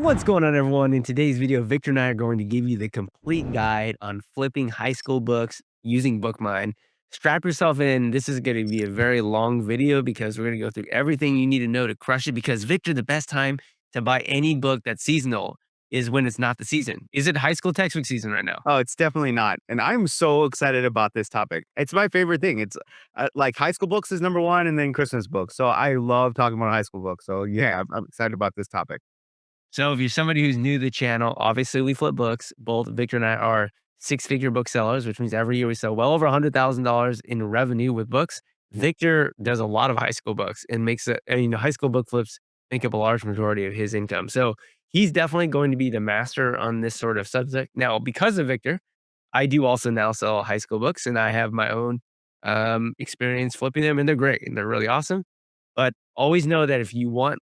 What's going on, everyone? In today's video, Victor and I are going to give you the complete guide on flipping high school books using BookMine. Strap yourself in. This is going to be a very long video because we're going to go through everything you need to know to crush it. Because, Victor, the best time to buy any book that's seasonal is when it's not the season. Is it high school textbook season right now? Oh, it's definitely not, and I'm so excited about this topic. It's my favorite thing. It's, like, high school books is number 1 and then Christmas books, so I love talking about high school books, so yeah, I'm excited about this topic. So, if you're somebody who's new to the channel, obviously we flip books. Both Victor and I are six-figure booksellers, which means every year we sell well over $100,000 in revenue with books. Victor does a lot of high school books and makes it, high school book flips make up a large majority of his income. So he's definitely going to be the master on this sort of subject. Now, because of Victor, I do also now sell high school books and I have my own experience flipping them, and they're great and they're really awesome. But always know that if you want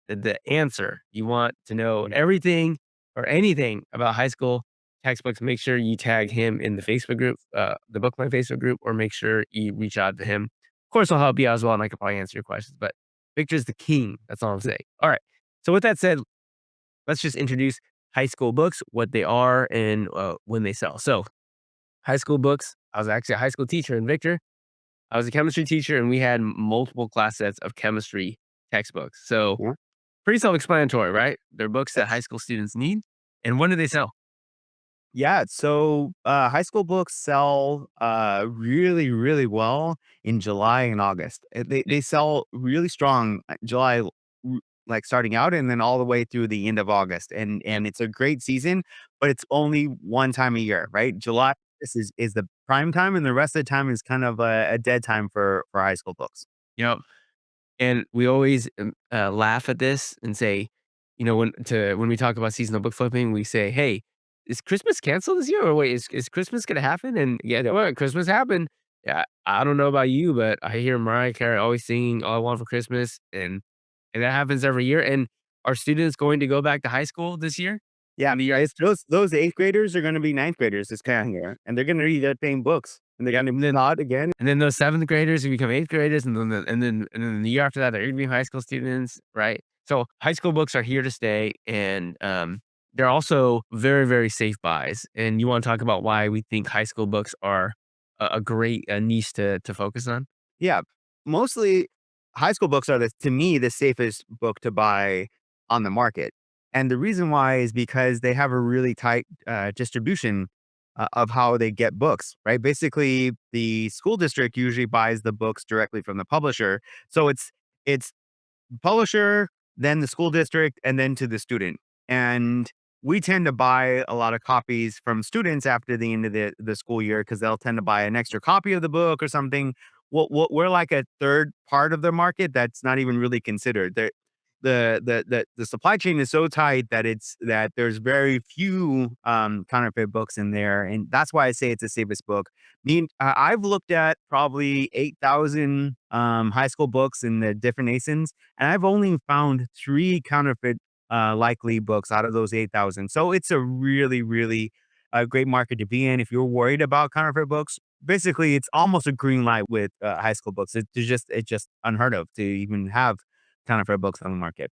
the answer. You want to know everything or anything about high school textbooks, make sure you tag him in the Facebook group, the BookMine Facebook group, or make sure you reach out to him. Of course, I'll help you out as well, and I can probably answer your questions, but Victor's the king. That's all I'm saying. All right. So with that said, let's just introduce high school books, what they are, and when they sell. So high school books, I was actually a high school teacher, and Victor, I was a chemistry teacher, and we had multiple class sets of chemistry textbooks. So Yeah. pretty self-explanatory, right? They're books that high Yes. school students need. And when do they sell? Yeah, so, high school books sell, really, really well in July and August. They sell really strong, July, like, starting out and then all the way through the end of August, and it's a great season, but it's only one time a year, right? July is the prime time, and the rest of the time is kind of a dead time for high school books. Yep. And we always laugh at this and say, when we talk about seasonal book flipping, we say, "Hey, is Christmas canceled this year? Or wait, is Christmas gonna happen?" And yeah, what Christmas happened. Yeah, I don't know about you, but I hear Mariah Carey always singing "All I Want for Christmas," and that happens every year. And are students going to go back to high school this year? Yeah, In the year it's those 8th graders are gonna be ninth graders this coming year, and they're gonna read the same books, and they're Yep, gonna and be then taught again. and then those 7th graders who become 8th graders, and then the year after that, they're gonna be high school students, right? So, high school books are here to stay, and, they're also very, very safe buys, and you wanna talk about why we think high school books are a great, niche to focus on? Yeah, mostly high school books are to me, the safest book to buy on the market, and the reason why is because they have a really tight, distribution, of how they get books, right? Basically, the school district usually buys the books directly from the publisher, so it's publisher, then the school district, and then to the student. And we tend to buy a lot of copies from students after the end of the school year because they'll tend to buy an extra copy of the book or something. We're like a third part of the market that's not even really considered. The supply chain is so tight that there's very few counterfeit books in there, and that's why I say it's the safest book. I've looked at probably 8,000 high school books in the different nations, and I've only found 3 counterfeit, likely books out of those 8,000. So it's a really, really, great market to be in if you're worried about counterfeit books. Basically, it's almost a green light with, high school books. It's just unheard of to even have counterfeit books on the market.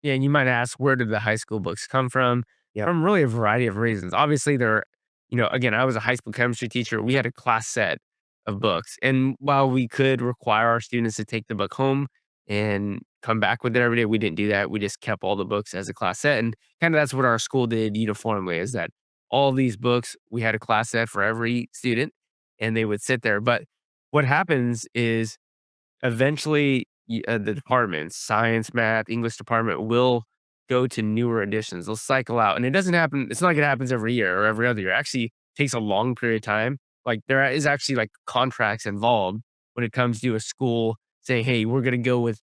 Yeah, and you might ask, where did the high school books come from? Yep. From really a variety of reasons. Obviously, again, I was a high school chemistry teacher. We had a class set of books. And while we could require our students to take the book home and come back with it every day, we didn't do that. We just kept all the books as a class set. And kind of that's what our school did uniformly, is that all these books, we had a class set for every student and they would sit there. But what happens is eventually, the departments, science, math, English department will go to newer editions. They'll cycle out, and it doesn't happen. It's not like it happens every year or every other year. It actually takes a long period of time. Like, there is actually, like, contracts involved when it comes to a school saying, "Hey, we're gonna go with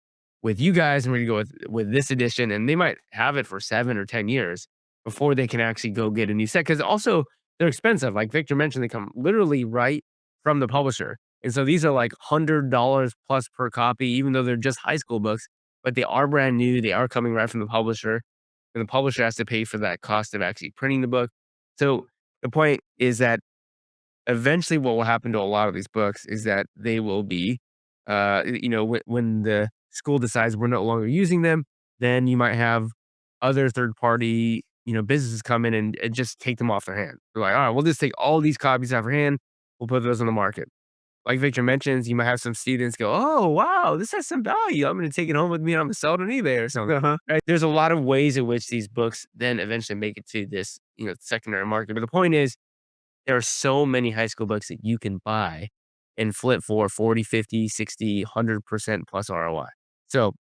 you guys, and we're gonna go with this edition," and they might have it for 7 or 10 years before they can actually go get a new set. Because also, they're expensive. Like Victor mentioned, they come literally right from the publisher. And so these are like $100 plus per copy, even though they're just high school books, but they are brand new. They are coming right from the publisher, and the publisher has to pay for that cost of actually printing the book. So the point is that eventually what will happen to a lot of these books is that they will be, when the school decides we're no longer using them, then you might have other third party, businesses come in and just take them off their hand. They're like, all right, we'll just take all these copies off our hand. We'll put those on the market. Like Victor mentions, you might have some students go, "Oh, wow, this has some value. I'm gonna take it home with me and I'm gonna sell it on eBay or something." Uh-huh. Right? There's a lot of ways in which these books then eventually make it to this, secondary market. But the point is, there are so many high school books that you can buy and flip for 40, 50, 60, 100% plus ROI. So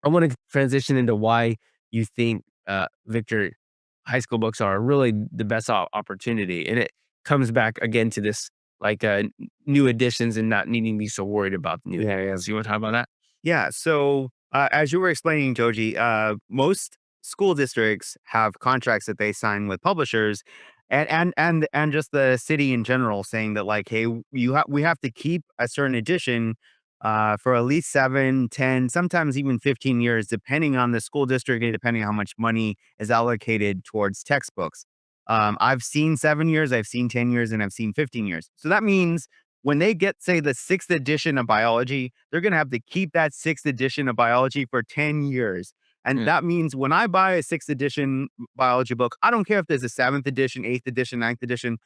I want to transition into why you think, Victor, high school books are really the best opportunity. And it comes back again to this like new editions and not needing to be so worried about the new Yeah, yeah. editions. You want to talk about that? Yeah. So, as you were explaining, Joji, most school districts have contracts that they sign with publishers, and just the city in general, saying that like, hey, we have to keep a certain edition for at least 7, 10, sometimes even 15 years, depending on the school district and depending on how much money is allocated towards textbooks. I've seen 7 years, I've seen 10 years, and I've seen 15 years. So that means when they get, say, the sixth edition of biology, they're going to have to keep that sixth edition of biology for 10 years. And Yeah. that means when I buy a sixth edition biology book, I don't care if there's a seventh edition, eighth edition, ninth edition.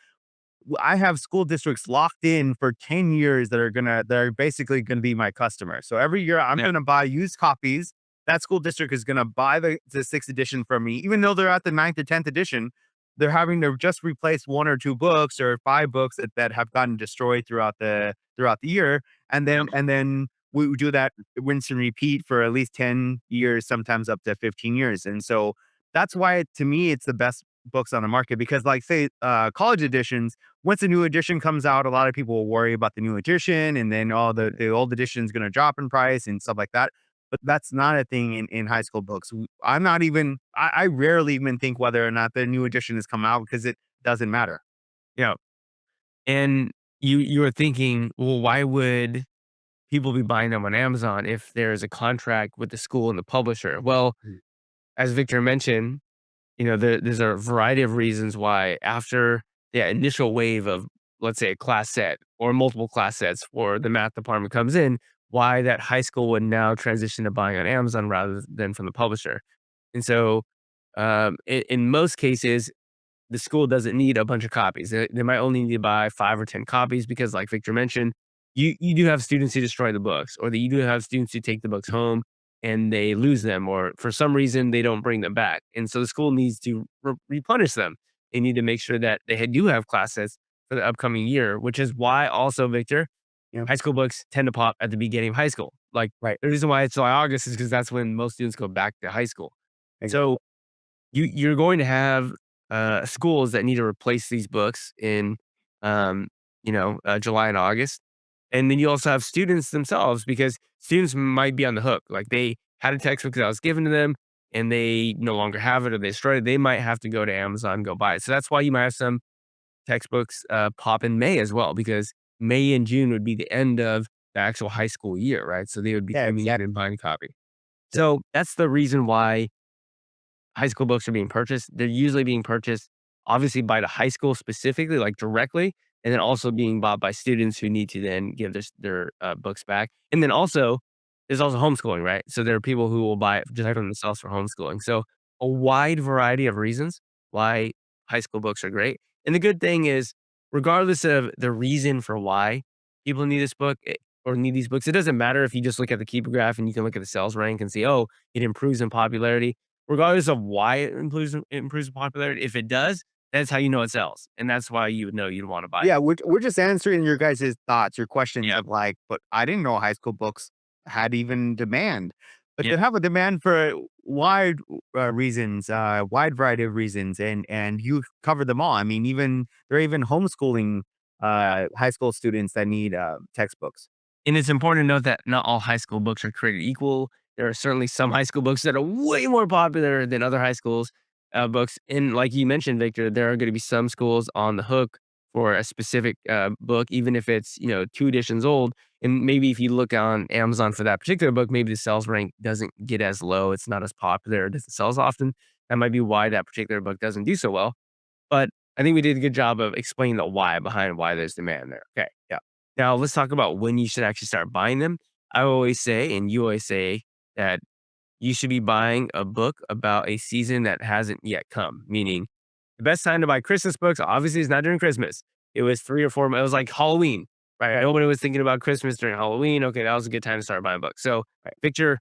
I have school districts locked in for 10 years that are basically gonna be my customer. So every year I'm Yeah. gonna buy used copies. That school district is gonna buy the sixth edition from me, even though they're at the ninth or 10th edition. They're having to just replace one or two books or five books that have gotten destroyed throughout the year. And Yeah. then we do that rinse and repeat for at least 10 years, sometimes up to 15 years. And so that's why to me it's the best books on the market because like say college editions, once a new edition comes out, a lot of people will worry about the new edition and then all the old edition is going to drop in price and stuff like that. But that's not a thing in high school books. I'm not even, I rarely even think whether or not the new edition has come out because it doesn't matter. Yeah. And you were thinking, well, why would people be buying them on Amazon if there's a contract with the school and the publisher? Well, Mm. as Victor mentioned, there's a variety of reasons why after the initial wave of, let's say, a class set or multiple class sets for the math department comes in, why that high school would now transition to buying on Amazon rather than from the publisher. And so, in most cases, the school doesn't need a bunch of copies. They might only need to buy 5 or 10 copies because, like Victor mentioned, you do have students who destroy the books, or that you do have students who take the books home and they lose them, or for some reason they don't bring them back. And so the school needs to replenish them. They need to make sure that they do have class sets for the upcoming year, which is why also, Victor, Yeah. high school books tend to pop at the beginning of high school. Like Right. the reason why it's July, August is because that's when most students go back to high school. So Exactly. you're going to have, schools that need to replace these books in, July and August, and then you also have students themselves because students might be on the hook, like, they had a textbook that was given to them, and they no longer have it or they destroyed it, they might have to go to Amazon and go buy it, so that's why you might have some textbooks, pop in May as well, because May and June would be the end of the actual high school year, right? So they would be Yeah. coming in Exactly. and buying a copy. So that's the reason why high school books are being purchased. They're usually being purchased obviously by the high school specifically, like directly, and then also being bought by students who need to then give their books back. And then also, there's also homeschooling, right? So there are people who will buy it just for themselves for homeschooling. So a wide variety of reasons why high school books are great. And the good thing is, regardless of the reason for why people need this book or need these books, it doesn't matter if you just look at the keeper graph and you can look at the sales rank and see, oh, it improves in popularity. Regardless of why it improves in popularity, if it does, that's how you know it sells, and that's why you would know you'd wanna buy it. Yeah, we're just answering your guys' thoughts, your questions Yeah, of like, but I didn't know high school books had even demand. But yeah. they have a demand for wide reasons, wide variety of reasons, and you cover them all. I mean, even there are even homeschooling high school students that need textbooks. And it's important to note that not all high school books are created equal. There are certainly some high school books that are way more popular than other high schools, books. And like you mentioned, Victor, there are gonna be some schools on the hook for a specific, book, even if it's, 2 editions old. And maybe if you look on Amazon for that particular book, maybe the sales rank doesn't get as low, it's not as popular, it doesn't sell as often. That might be why that particular book doesn't do so well. But I think we did a good job of explaining the why behind why there's demand there. Okay. Yeah. Now let's talk about when you should actually start buying them. I always say, and you always say that you should be buying a book about a season that hasn't yet come. Meaning, the best time to buy Christmas books, obviously, is not during Christmas. It was 3 or 4 months. It was like Halloween, right? Right, Nobody was thinking about Christmas during Halloween. Okay, that was a good time to start buying books. So, right. picture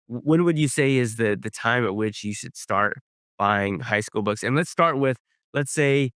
when would you say is the time at which you should start buying high school books? And let's start with, let's say,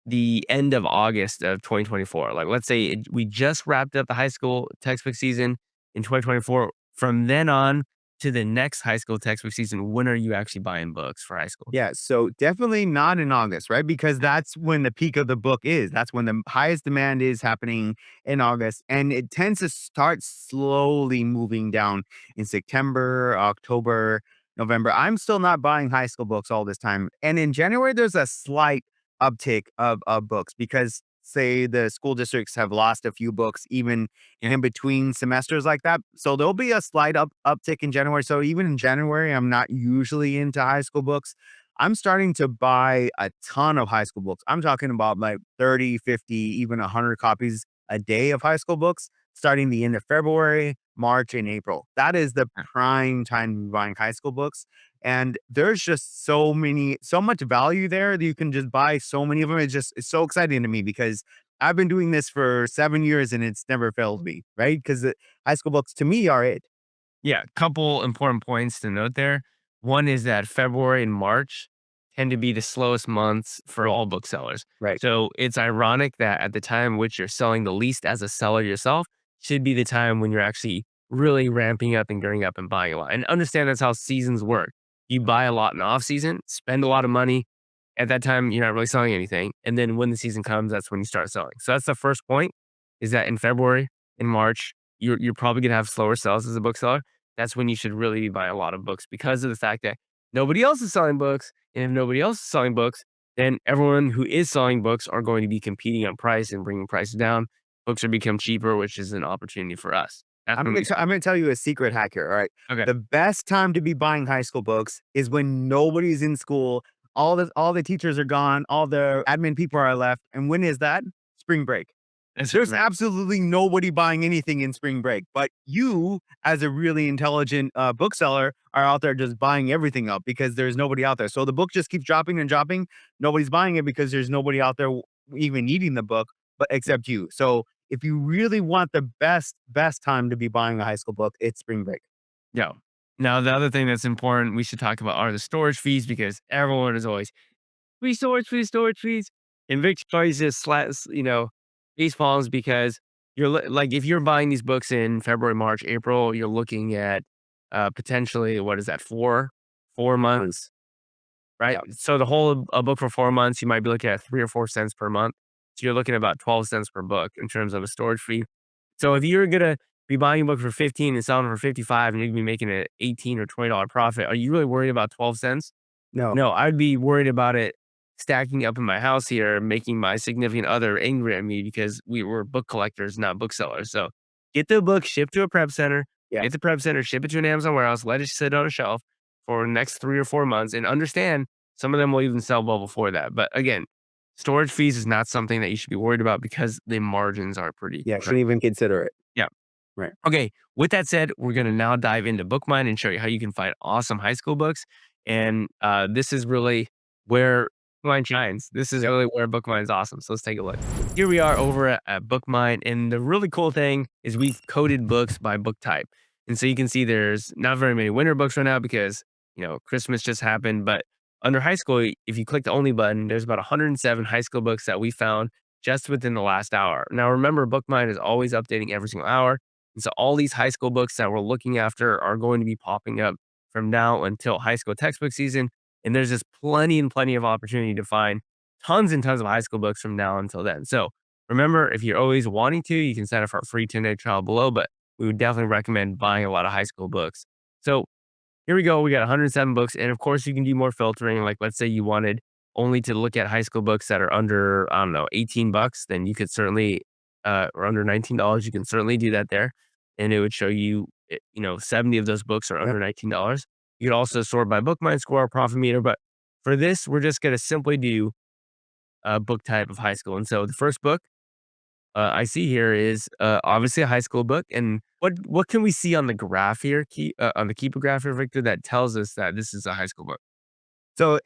the end of August of 2024. Like, let's say we just wrapped up the high school textbook season in 2024. From then on to the next high school textbook season, when are you actually buying books for high school? Yeah, so definitely not in August, right? Because that's when the peak of the book is. That's when the highest demand is happening in August. And it tends to start slowly moving down in September, October, November. I'm still not buying high school books all this time. And in January, there's a slight uptick of books because, say, the school districts have lost a few books even in between semesters like that. So there'll be a slight uptick in January. So even in January, I'm not usually into high school books. I'm starting to buy a ton of high school books. I'm talking about like 30, 50, even 100 copies a day of high school books starting the end of February, March, and April. That is the prime time to be buying high school books. And there's just so much value there that you can just buy so many of them. It's so exciting to me because I've been doing this for 7 years and it's never failed me, right? Because high school books to me are it. Yeah, couple important points to note there. One is that February and March tend to be the slowest months for Right, all booksellers. right. So it's ironic that at the time which you're selling the least as a seller yourself should be the time when you're actually really ramping up and gearing up and buying a lot. And understand that's how seasons work. You buy a lot in off season, spend a lot of money. At that time, you're not really selling anything. And then when the season comes, that's when you start selling. So that's the first point is that in February, in March, you're probably gonna have slower sales as a bookseller. That's when you should really be buying a lot of books because of the fact that nobody else is selling books. And if nobody else is selling books, then everyone who is selling books are going to be competing on price and bringing prices down. Books are become cheaper, which is an opportunity for us. That's when we I'm start. gonna tell you a secret hack here. All right. Okay. The best time to be buying high school books is when nobody's in school. All the teachers are gone, all the admin people are left. And when is that? Spring break. That's There's right. absolutely nobody buying anything in spring break, but you, as a really intelligent, bookseller, are out there just buying everything up because there's nobody out there. So the book just keeps dropping and dropping. Nobody's buying it because there's nobody out there even needing the book, but except you. So if you really want the best time to be buying a high school book, it's spring break. Yeah. Now, the other thing that's important we should talk about are the storage fees because everyone is always free storage, free storage fees. And Victoria just slats, face palms because like if you're buying these books in February, March, April, you're looking at potentially what is that, 4 months, right? Yeah. So the whole a book for 4 months, you might be looking at 3 or 4 cents per month. So you're looking at about 12 cents per book in terms of a storage fee. So if you're gonna be buying a book for 15 and selling it for 55 and you're gonna be making an 18 or $20 profit, are you really worried about 12 cents? No. No, I'd be worried about it stacking up in my house here, making my significant other angry at me because we were book collectors, not booksellers. So get the book shipped to a prep center, Yeah. get the prep center, ship it to an Amazon warehouse, let it sit on a shelf for the next 3 or 4 months, and understand some of them will even sell well before that. But again, storage fees is not something that you should be worried about because the margins are pretty Yeah. incredible. Shouldn't even consider it. Yeah. Right. Okay, with that said, we're gonna now dive into BookMine and show you how you can find awesome high school books. And this is really where BookMine shines. This is Yep. really where BookMine is awesome. So let's take a look. Here we are over at BookMine, and the really cool thing is we've coded books by book type. And so you can see there's not very many winter books right now because Christmas just happened. But under high school, if you click the only button, there's about 107 high school books that we found just within the last hour. Now remember, BookMine is always updating every single hour. And so all these high school books that we're looking after are going to be popping up from now until high school textbook season. And there's just plenty and plenty of opportunity to find tons and tons of high school books from now until then. So remember, if you're always wanting to, you can sign up for a free 10-day trial below, but we would definitely recommend buying a lot of high school books. So here we go. We got 107 books. And of course, you can do more filtering. Like, let's say you wanted only to look at high school books that are under, I don't know, 18 bucks, then you could certainly, or under $19, you can certainly do that there. And it would show you, 70 of those books are Yep. under $19. You could also sort by BookMine score or profit meter. But for this, we're just going to simply do a book type of high school. And so the first book I see here is, obviously a high school book, and what can we see on the graph here, on the keeper graph here, Victor, that tells us that this is a high school book? So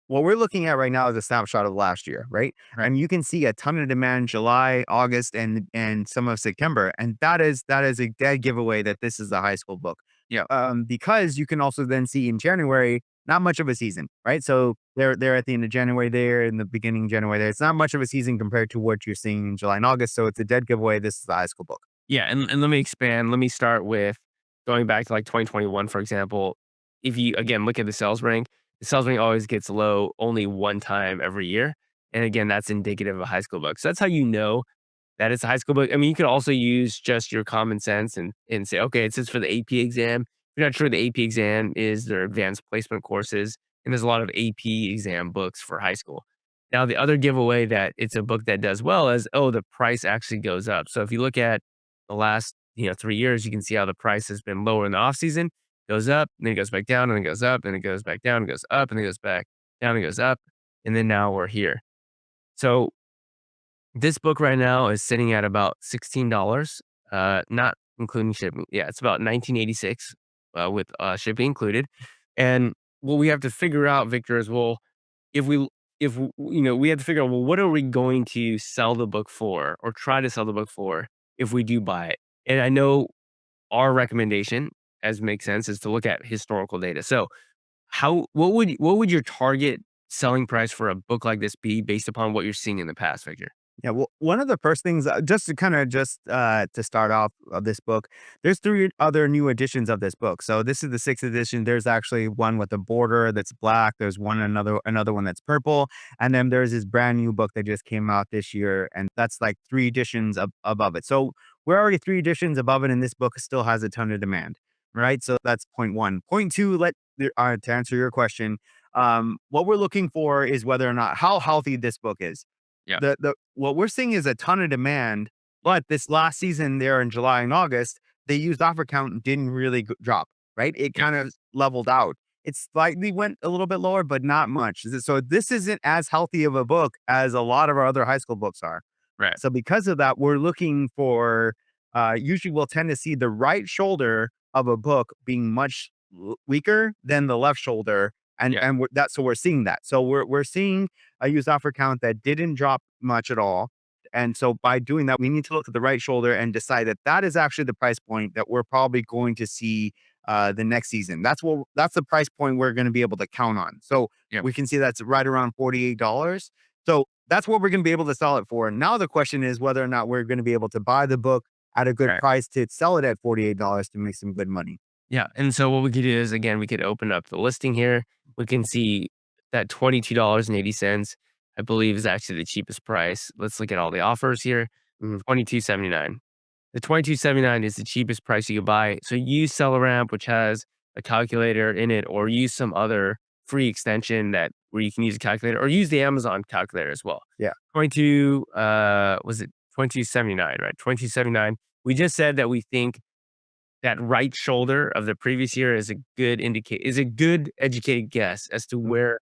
what we're looking at right now is a snapshot of last year, right? Right. And you can see a ton of demand July, August, and some of September, and that is a dead giveaway that this is a high school book. Yeah. Because you can also then see in January not much of a season, right? So they're at the end of January there, in the beginning of January there. It's not much of a season compared to what you're seeing in July and August. So it's a dead giveaway. This is a high school book. Yeah, and let me expand. Let me start with going back to, like, 2021, for example. If you, again, look at the sales rank always gets low only one time every year, and again, that's indicative of a high school book. So that's how you know that it's a high school book. I mean, you could also use just your common sense and say, "Okay, it says for the AP exam." If you're not sure the AP exam is their advanced placement courses, and there's a lot of AP exam books for high school. Now, the other giveaway that it's a book that does well is, oh, the price actually goes up. So if you look at the last, 3 years, you can see how the price has been lower in the off season, goes up, and then it goes back down, and then goes up, and it goes back down, and goes up, and then goes back down, and goes up, and then now we're here. So this book right now is sitting at about $16, not including shipping. Yeah, it's about 1986 with shipping included. And what we have to figure out, Victor, is well, if we we have to figure out, well, what are we going to sell the book for or try to sell the book for if we do buy it? And I know our recommendation, as makes sense, is to look at historical data. So, what would your target selling price for a book like this be based upon what you're seeing in the past, Victor? Yeah, well, one of the first things, just to kind of just to start off of this book, there's three other new editions of this book. So this is the sixth edition. There's actually one with a border that's black. There's another one that's purple, and then there's this brand new book that just came out this year, and that's like three editions above it. So we're already three editions above it, and this book still has a ton of demand, right? So that's point one. Point two, to answer your question, what we're looking for is whether or not how healthy this book is. Yeah. The what we're seeing is a ton of demand, but this last season there in July and August, the used offer count didn't really drop, right? It Yeah. kind of leveled out. It slightly went a little bit lower, but not much. So this isn't as healthy of a book as a lot of our other high school books are. Right. So because of that, we're looking for usually we'll tend to see the right shoulder of a book being much weaker than the left shoulder. Yeah. That's so we're seeing that. So we're seeing a used offer count that didn't drop much at all. And so by doing that, we need to look at the right shoulder and decide that that is actually the price point that we're probably going to see the next season. That's the price point we're going to be able to count on. So Yep. we can see that's right around $48. So that's what we're going to be able to sell it for. Now the question is whether or not we're going to be able to buy the book at a good Right. price to sell it at $48 to make some good money. Yeah, and so what we could do is, again, we could open up the listing here. We can see that $22.80, I believe, is actually the cheapest price. Let's look at all the offers here. Mhm. 22.79. The 22.79 is the cheapest price you could buy. So use Ramp, which has a calculator in it, or use some other free extension that where you can use a calculator, or use the Amazon calculator as well. Yeah. 22, was it 22.79, right? 22.79. We just said that we think that right shoulder of the previous year is a good educated guess as to Mhm. where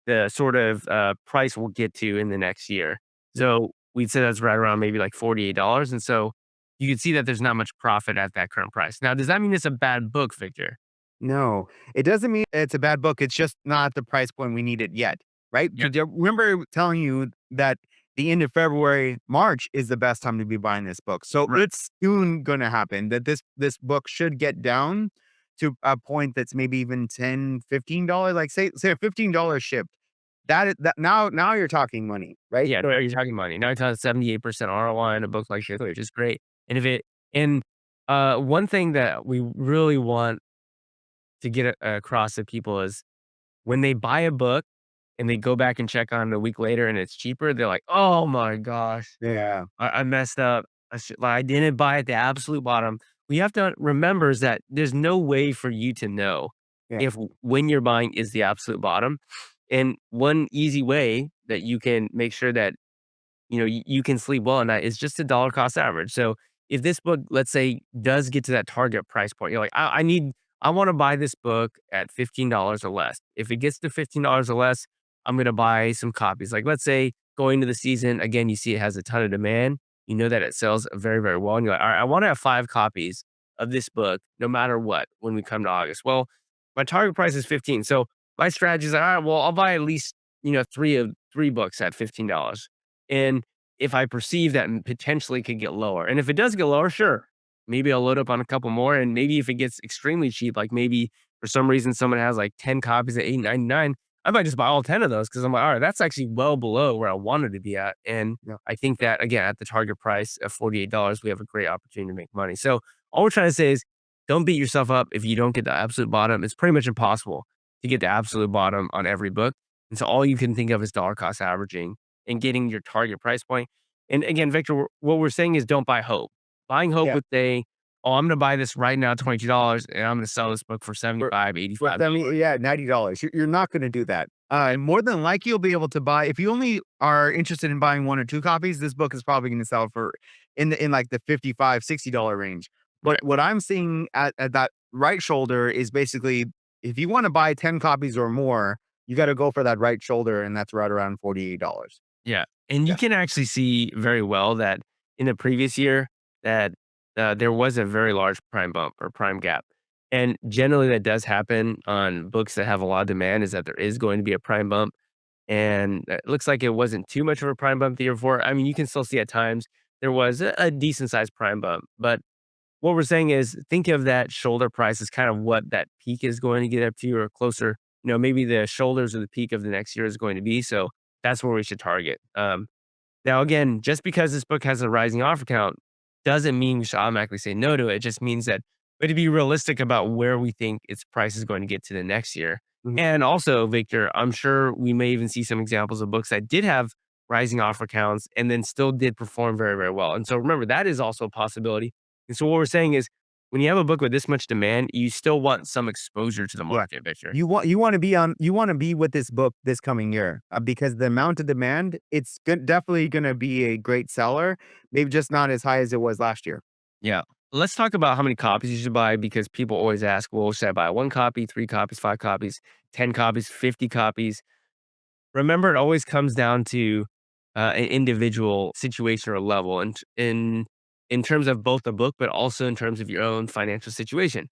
the sort of, price will get to in the next year. Yeah. So, we'd say that's right around maybe like $48, and so you can see that there's not much profit at that current price. Now, does that mean it's a bad book, Victor? No, it doesn't mean it's a bad book. It's just not the price point we need it yet, right? Yep. Because remember telling you that the end of February, March is the best time to be buying this book. So Right. it's soon going to happen that this book should get down to a point that's maybe even 10, $15. Like say a $15 shipped. That now you're talking money, right? Yeah, no, you're talking money. Now you're talking 78% ROI in a book like this, which is great. And if it and, one thing that we really want to get across to people is when they buy a book and they go back and check on it a week later and it's cheaper, they're like, "Oh my gosh, Yeah. I messed up. I didn't buy at the absolute bottom." What you have to remember is that there's no way for you to know Yeah. if when you're buying is the absolute bottom. And one easy way that you can make sure that you can sleep well at night is just a dollar cost average. So if this book, let's say, does get to that target price point, you're like, I want to buy this book at $15 or less. If it gets to $15 or less, I'm going to buy some copies. Like, let's say going to the season, again, you see it has a ton of demand. you know that it sells very, very well, and you're like, "Alright, I wanna have 5 copies of this book no matter what when we come to August." Well, my target price is 15, so my strategy is like, "Alright, well, I'll buy at least, 3 books at $15." And if I perceive that potentially could get lower, and if it does get lower, sure, maybe I'll load up on a couple more, and maybe if it gets extremely cheap, like maybe for some reason someone has like 10 copies at 8.99, I might just buy all 10 of those because I'm like, all right, that's actually well below where I wanted to be at. And Yeah. I think that again, at the target price of $48, we have a great opportunity to make money. So all we're trying to say is don't beat yourself up if you don't get the absolute bottom. It's pretty much impossible to get the absolute bottom on every book. And so all you can think of is dollar cost averaging and getting your target price point. And again, Victor, what we're saying is don't buy hope. Buying hope Yeah. would say, oh, I'm going to buy this right now, $22, and I'm going to sell this book for For 75, for $85. 70, yeah, $90. You're not gonna do that. And more than likely, you'll be able to buy if you only are interested in buying 1 or 2 copies, this book is probably gonna sell for in like the $55, $60 range. But Right. what I'm seeing at that right shoulder is basically if you wanna buy 10 copies or more, you gotta go for that right shoulder, and that's right around $48. Yeah, and you Yeah. can actually see very well that in the previous year that, there was a very large prime bump or prime gap, and generally that does happen on books that have a lot of demand is that there is going to be a prime bump, and it looks like it wasn't too much of a prime bump the year before. I mean, you can still see at times there was a decent sized prime bump, but what we're saying is think of that shoulder price as kind of what that peak is going to get up to or closer, maybe the shoulders or the peak of the next year is going to be, so that's where we should target. Now, again, just because this book has a rising offer count doesn't mean we should automatically say no to it. It just means that we have to be realistic about where we think its price is going to get to the next year. Mhm. And also, Victor, I'm sure we may even see some examples of books that did have rising offer counts and then still did perform very, very well. And so remember, that is also a possibility. And so what we're saying is when you have a book with this much demand, you still want some exposure to the Yeah. market, Victor. You wanna be with this book this coming year, because the amount of demand, it's definitely gonna be a great seller, maybe just not as high as it was last year. Yeah. Let's talk about how many copies you should buy because people always ask, well, should I buy 1 copy, 3 copies, 5 copies, 10 copies, 50 copies? Remember, it always comes down to an individual situation or level and in terms of both the book, but also in terms of your own financial situation.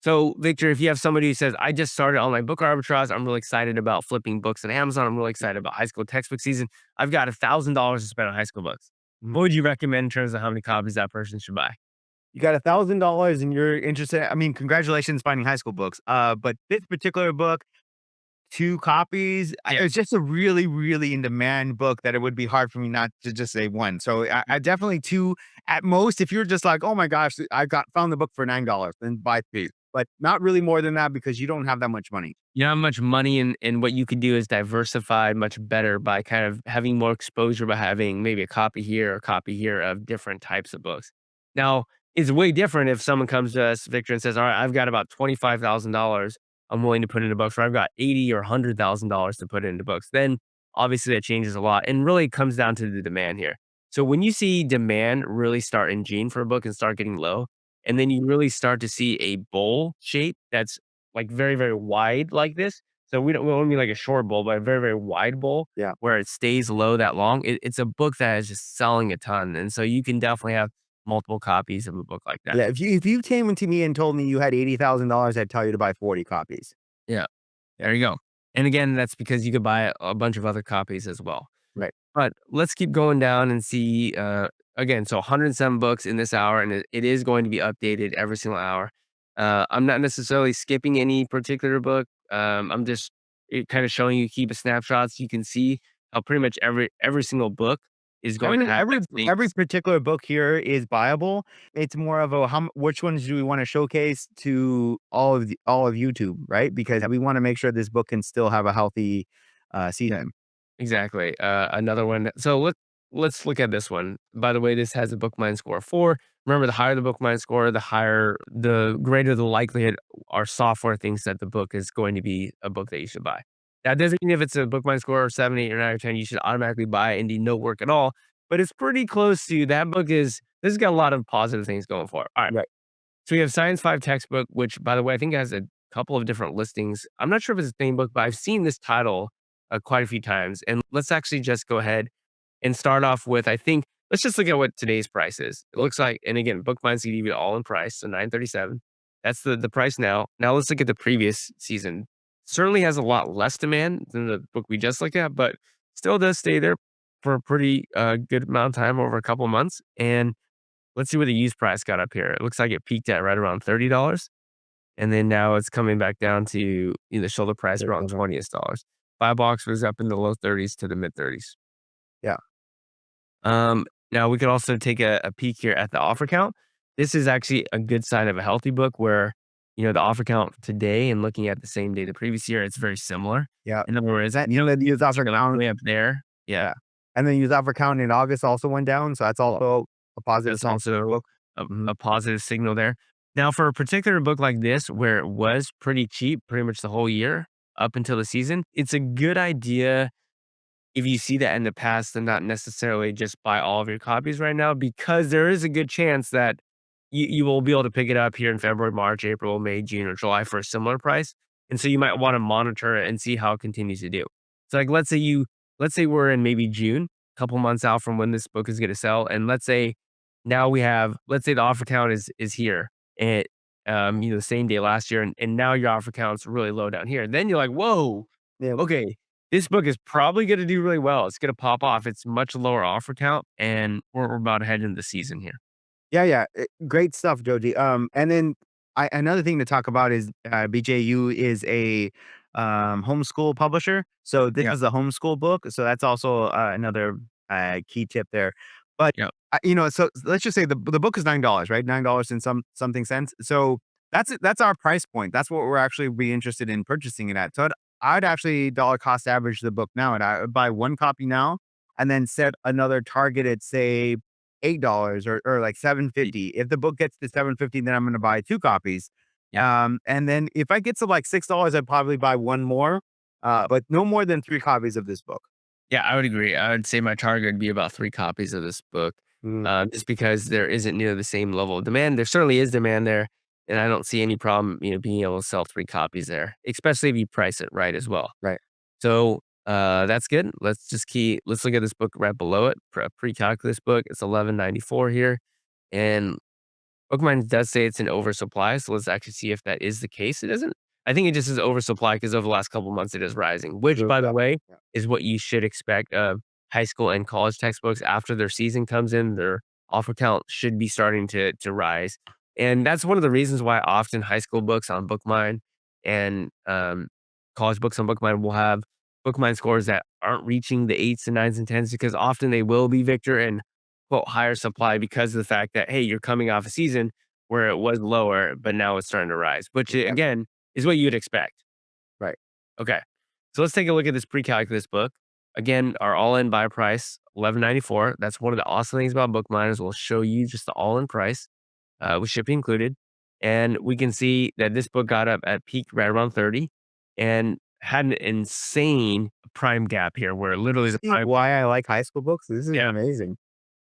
So, Victor, if you have somebody who says, I just started online book arbitrage, I'm really excited about flipping books on Amazon, I'm really excited about high school textbook season, I've got $1,000 to spend on high school books. Mhm. What would you recommend in terms of how many copies that person should buy? You got $1,000 and you're interested. I mean, congratulations finding high school books. But this particular book, 2 copies, Yeah. it's just a really, really in demand book that it would be hard for me not to just say 1. So I definitely 2 at most. If you're just like, "Oh my gosh, I got found the book for $9," then buy 3, but not really more than that because you don't have that much money. You know how much money and what you could do is diversify much better by kind of having more exposure by having maybe a copy here or a copy here of different types of books. Now, it's way different if someone comes to us, Victor, and says, all right, I've got about $25,000 I'm willing to put into books, or I've got 80 or $100,000 to put into books. Then obviously that changes a lot and really comes down to the demand here. So when you see demand really start in June for a book and start getting low, and then you really start to see a bowl shape that's like very, very wide like this. So we don't mean like a short bowl, but a very, very wide bowl Yeah. where it stays low that long. It's a book that is just selling a ton. And so you can definitely have multiple copies of a book like that. Yeah, if you came into me and told me you had $80,000, I'd tell you to buy 40 copies. Yeah. Yeah, There you go. And again, that's because you could buy a bunch of other copies as well. right. But let's keep going down and see, again, so 107 books in this hour, and it is going to be updated every single hour. I'm not necessarily skipping any particular book. I'm just kind of showing you key snapshots. You can see how pretty much every single book is going to Every have every that same. every particular book here is buyable. It's more of a which ones do we wanna showcase to all of YouTube, right? Because we wanna make sure this book can still have a healthy, season. Exactly. Another one. So let's look at this one. By the way, this has a BookMine score of 4. Remember, the higher the BookMine score, the greater the likelihood our software thinks that the book is going to be a book that you should buy. That doesn't mean if it's a BookMine score of 7, 8, or 9, or 10, you should automatically buy it and do no work at all. But it's pretty close to that book is this has got a lot of positive things going for it. All right. Right. So we have Science 5 textbook, which by the way, I think has a couple of different listings. I'm not sure if it's the same book, but I've seen this title quite a few times. And let's actually just go ahead and start off with, I think let's just look at what today's price is. It looks like, and again, BookMine's gonna give you all in price, so 937. That's the price now. Now let's look at the previous season. Certainly has a lot less demand than the book we just looked at, but still does stay there for a pretty good amount of time over a couple of months. And let's see where the used price got up here. It looks like it peaked at right around $30. And then now it's coming back down to the shoulder price around $20. Buy box was up in the low 30s to the mid 30s. Yeah. Now we could also take a peek here at the offer count. This is actually a good sign of a healthy book where, the offer count today and looking at the same day the previous year, it's very similar. Yeah. In other words, That then use offer count. way up there. Yeah. Yeah. And then use offer count in August also went down. So that's also a positive That's sign for the also book. a, Mhm. a positive signal there. Now, for a particular book like this, where it was pretty cheap pretty much the whole year up until the season, it's a good idea if you see that in the past to not necessarily just buy all of your copies right now, because there is a good chance that you will be able to pick it up here in February, March, April, May, June, or July for a similar price. And so you might want to monitor it and see how it continues to do. So like let's say we're in maybe June, a couple months out from when this book is going to sell. And let's say now let's say the offer count is here and the same day last year, and now your offer count's really low down here. Then you're like, whoa, Yeah. okay, this book is probably gonna do really well. It's gonna pop off. It's much lower offer count, and we're about to head into the season here. Yeah, yeah, great stuff, Joji. And then another thing to talk about is BJU is a homeschool publisher, so this Yeah, is a homeschool book. So that's also another key tip there. But yeah, so let's just say the book is $9, right? $9 and something cents. So that's our price point. That's what we're actually be interested in purchasing it at. So I'd actually dollar cost average the book now, and I would buy one copy now, and then set another target at say $8 or like y 7.50. If the book gets to 7.50, then I'm gonna buy 2 copies. yeah. And then if I get to like $6, I'd probably buy 1 more, but no more than 3 copies of this book. Yeah, I would agree. I would say my target would be about 3 copies of this book, Mm, just because there isn't near the same level of demand. There certainly is demand there, and I don't see any problem, being able to sell 3 copies there, especially if you price it right as well. right. So, that's good. Let's look at this book right below it, pre-calculus book. It's 11.94 here, and BookMine does say it's an oversupply, so let's actually see if that is the case. It isn't. I think it just is oversupply because over the last couple months it is rising, which, Moved by the up. way, Yeah. is what you should expect of high school and college textbooks after their season comes in. Their offer count should be starting to rise, and that's one of the reasons why often high school books on BookMine and college books on BookMine will have BookMine scores that aren't reaching the eights and nines and tens because often they will be Victor and quote higher supply because of the fact that hey, you're coming off a season where it was lower, but now it's starting to rise, which Yeah. again is what you'd expect. Right. Okay. So let's take a look at this pre-calculus book. Again, our all-in buy price, 11.94. That's one of the awesome things about BookMine is we'll show you just the all-in price with shipping included. And we can see that this book got up at peak right around 30 and had an insane prime gap here where literally the See prime. why I like high school books? This is Yeah. amazing.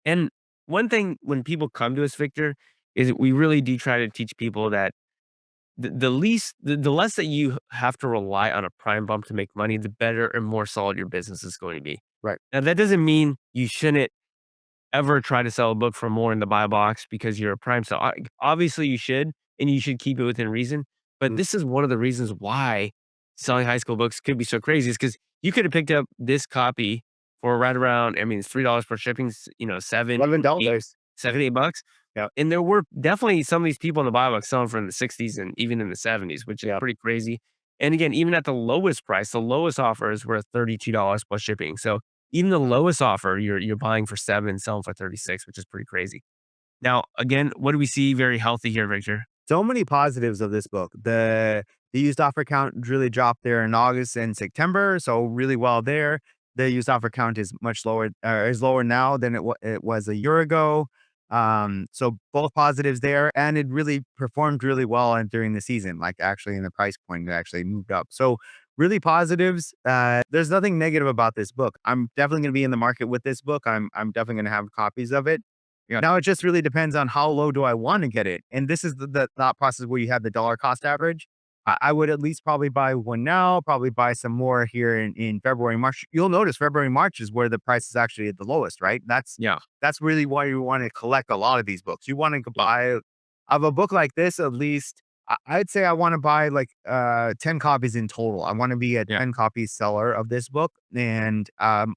And one thing when people come to us, Victor, is we really do try to teach people that the less that you have to rely on a prime bump to make money, the better and more solid your business is going to be. Right. Now, that doesn't mean you shouldn't ever try to sell a book for more in the buy box because you're a prime seller. Obviously, you should, and you should keep it within reason. But Mm, this is one of the reasons why selling high school books could be so crazy is because you could have picked up this copy for right around, I mean, it's $3 per shipping, seven, eight, $11. $7, $8. Yeah. And there were definitely some of these people in the buy box selling from the 60s and even in the 70s, which is Yeah. pretty crazy. And again, even at the lowest price, the lowest offers were $32 plus shipping. So even the lowest offer, you're buying for 7, selling for 36, which is pretty crazy. Now, again, what do we see very healthy here, Victor? So many positives of this book. The used offer count really dropped there in August and September, so really well there. The used offer count is much lower, is lower now than it was a year ago. So both positives there, and it really performed really well during the season. Like actually, in the price point, it actually moved up. So really positives. There's nothing negative about this book. I'm definitely going to be in the market with this book. I'm definitely going to have copies of it. Yeah. Now it just really depends on how low do I want to get it. And this is the thought process where you have the dollar cost average. I would at least probably buy one now, probably buy some more here in February, March. You'll notice February, March is where the price is actually at the lowest, right? Yeah, That's really why you want to collect a lot of these books. You want to yeah, buy of a book like this, at least I'd say I want to buy like 10 copies in total. I want to be a yeah, 10 copy seller of this book. And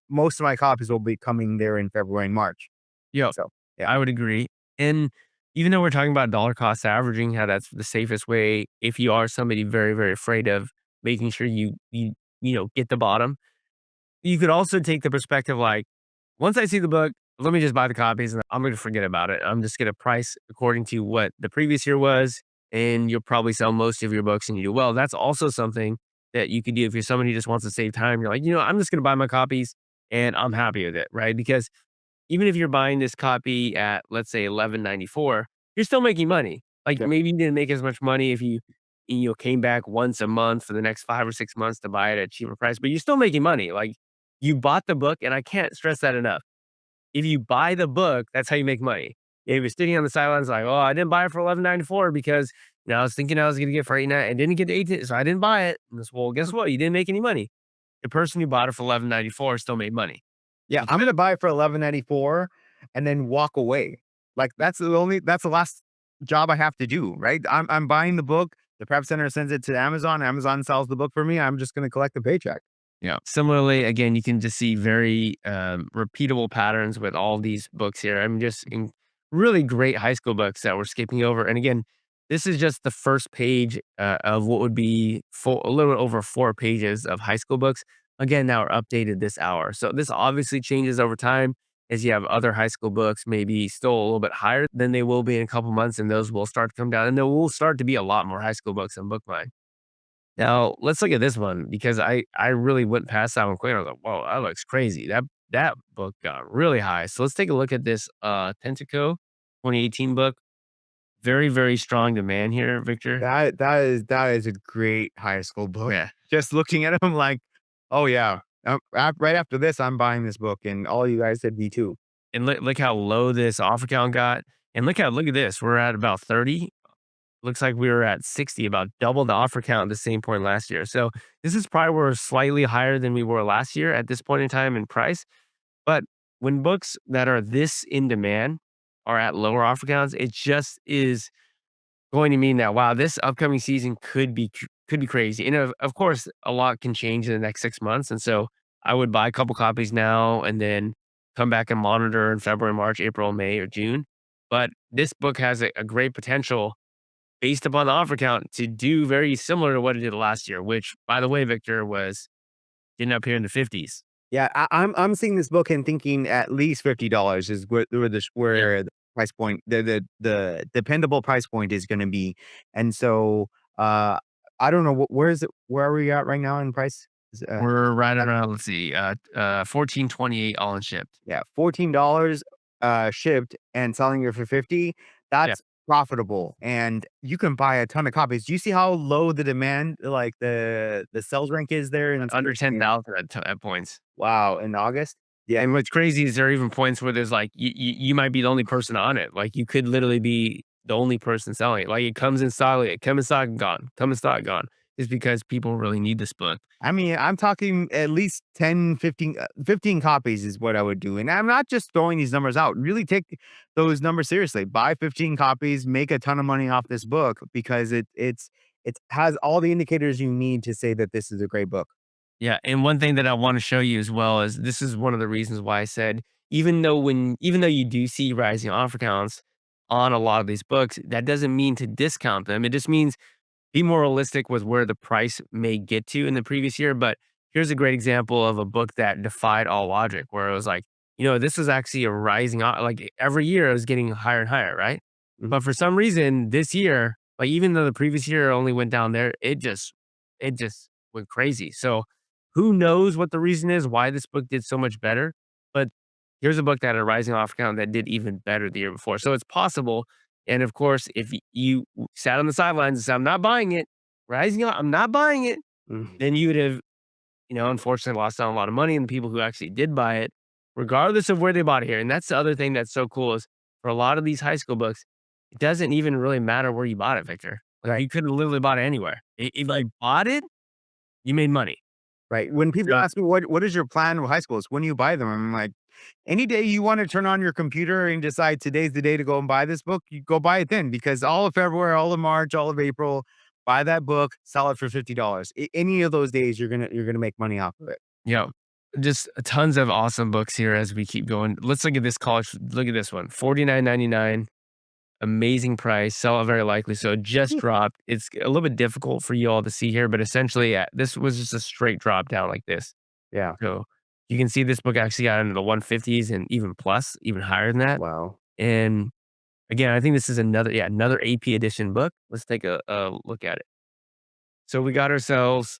most of my copies will be coming there in February and March. yep. So yeah. I would agree. And even though we're talking about dollar cost averaging, how that's the safest way, if you are somebody very, very afraid of making sure you get the bottom, you could also take the perspective like, once I see the book, let me just buy the copies and I'm going to forget about it. I'm just going to price according to what the previous year was, and you'll probably sell most of your books and you do well. That's also something that you could do if you're somebody who just wants to save time. You're like, I'm just going to buy my copies and I'm happy with it, right? Because even if you're buying this copy at, let's say, 11.94, you're still making money. Like, Yep. maybe you didn't make as much money if you came back once a month for the next 5 or 6 months to buy it at a cheaper price, but you're still making money. Like, you bought the book, and I can't stress that enough. If you buy the book, that's how you make money. If you're sitting on the sidelines like, "Oh, I didn't buy it for 11.94 because, I was thinking I was gonna get for 89 and didn't get to 18, so I didn't buy it." And it's, "Well, guess what? You didn't make any money." The person who bought it for 11.94 still made money. Yeah, I'm gonna buy it for 11.94 and then walk away. Like, that's the last job I have to do, right? I'm buying the book, the prep center sends it to Amazon sells the book for me, I'm just gonna collect the paycheck. Yeah. Similarly, again, you can just see very repeatable patterns with all these books here. I'm just in really great high school books that we're skipping over. And again, this is just the first page of what would be a little bit over 4 pages of high school books. Again, now are updated this hour. So this obviously changes over time as you have other high school books, maybe still a little bit higher than they will be in a couple months, and those will start to come down. And there will start to be a lot more high school books on BookMine. Now, let's look at this one because I really went past that one quick. I was like, "Whoa, that looks crazy." That book got really high. So let's take a look at this Tentico 2018 book. Very, very strong demand here, Victor. That is a great high school book. Yeah. Just looking at them like, "Oh, yeah. Right after this, I'm buying this book," and all you guys said, "Me too." And look how low this offer count got. And look at this. We're at about 30. Looks like we were at 60, about double the offer count at the same point last year. So this is probably we're slightly higher than we were last year at this point in time in price. But when books that are this in demand are at lower offer counts, it just is going to mean that, wow, this upcoming season could be crazy. And of course, a lot can change in the next 6 months. And so I would buy a couple copies now and then come back and monitor in February, March, April, May, or June. But this book has a great potential based upon the offer count to do very similar to what it did last year, which, by the way, Victor, was getting up here in the 50s. Yeah, I'm seeing this book and thinking at least $50 is Yeah. where the price point the dependable price point is gonna be, and so, I don't know, where are we at right now in price? Is, We're right around, let's see, 14.28 all in shipped. yeah, $14, shipped and selling it for 50, Yeah. that's profitable, and you can buy a ton of copies. Do you see how low the demand, like, the sales rank is there Under 10,000 at points. wow, in August? Yeah. And what's crazy is there are even points where there's like, you might be the only person on it. Like, you could literally be the only person selling it. Like, it comes in stock, it come in stock, gone. Come in stock, gone. Just because people really need this book. I mean, I'm talking at least 10, 15, 15 copies is what I would do. And I'm not just throwing these numbers out. Really take those numbers seriously. Buy 15 copies, make a ton of money off this book because it has all the indicators you need to say that this is a great book. Yeah, and one thing that I wanna show you as well is this is one of the reasons why I said, even though you do see rising offer counts on a lot of these books, that doesn't mean to discount them. It just means be more realistic with where the price may get to in the previous year. But here's a great example of a book that defied all logic, where it was like, this was actually a rising, like every year it was getting higher and higher, right? Mhm. But for some reason, this year, like even though the previous year only went down there, it just went crazy. So who knows what the reason is why this book did so much better? But here's a book that had a rising offer count that did even better the year before. So it's possible. And of course, if you sat on the sidelines and said, "I'm not buying it," I'm not buying it, Mhm. then you would have, unfortunately lost out on a lot of money. And the people who actually did buy it, regardless of where they bought it here. And that's the other thing that's so cool is for a lot of these high school books, it doesn't even really matter where you bought it, Victor. Like Right. you could have literally bought it anywhere. Like, bought it, you made money. Right. When people So ask me what is your plan with high schools? When you buy them, I'm like, any day you want to turn on your computer and decide today's the day to go and buy this book, you go buy it then because all of February, all of March, all of April, buy that book, sell it for $50. Any of those days you're gonna make money off of it. yeah, just tons of awesome books here as we keep going. Let's look at this college look at this one, 49.99, amazing price, sell it very likely. So it just Hmm. dropped. It's a little bit difficult for you all to see here, but essentially, this was just a straight drop down like this. Yeah. So you can see this book actually got into the 150s and even plus, even higher than that. Wow. And again, I think this is another AP edition book. Let's take a look at it. So we got ourselves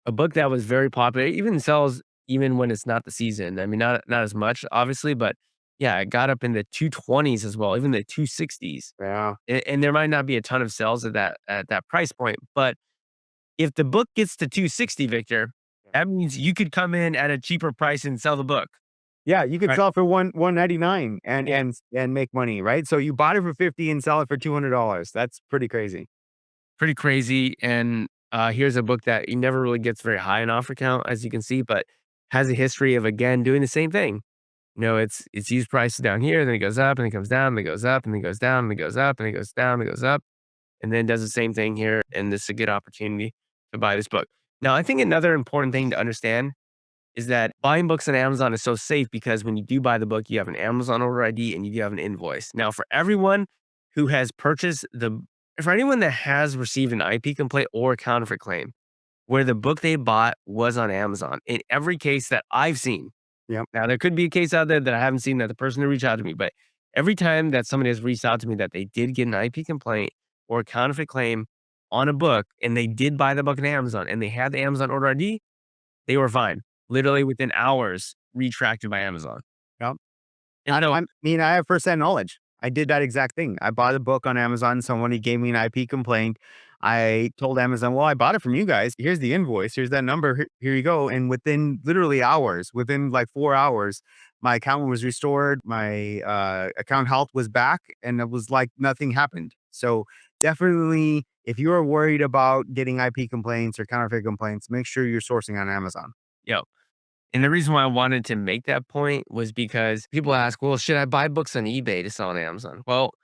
a book that was very popular, it even sells even when it's not the season. I mean, not as much, obviously, but yeah, it got up in the 220s as well, even the 260s. Yeah. And there might not be a ton of sales at that price point, but if the book gets to 260, Victor, that means you could come in at a cheaper price and sell the book, Yeah, you could right? sell it for 199 and Yeah, make money, right? So you bought it for 50 and sell it for $200. That's pretty crazy. pretty crazy. And here's a book that he never really gets very high in offer count, as you can see, but has a history of again doing the same thing. You know, it's used prices down here, then it goes up, and it comes down, and it goes up, and it goes down, and it goes up, and it goes down, and it goes up, and then does the same thing here. And this is a good opportunity to buy this book. Now, I think another important thing to understand is that buying books on Amazon is so safe because when you do buy the book, you have an Amazon order ID and you do have an invoice. Now, for everyone who has purchased for anyone that has received an IP complaint or a counterfeit claim, where the book they bought was on Amazon, in every case that I've seen, Yep. now there could be a case out there that I haven't seen that the person who reached out to me, but every time that somebody has reached out to me that they did get an IP complaint or a counterfeit claim on a book and they did buy the book on Amazon and they had the Amazon order ID, they were fine. Literally within hours, retracted by Amazon. Yep. And so I mean, I have firsthand knowledge. I did that exact thing. I bought a book on Amazon. Somebody gave me an IP complaint. I told Amazon, "Well, I bought it from you guys. Here's the invoice. Here's that number. Here you go." And within literally hours, within like 4 hours, my account was restored. My account health was back, and it was like nothing happened. So definitely, if you are worried about getting IP complaints or counterfeit complaints, make sure you're sourcing on Amazon. yo, and the reason why I wanted to make that point was because people ask, "Well, should I buy books on eBay to sell on Amazon?" Well,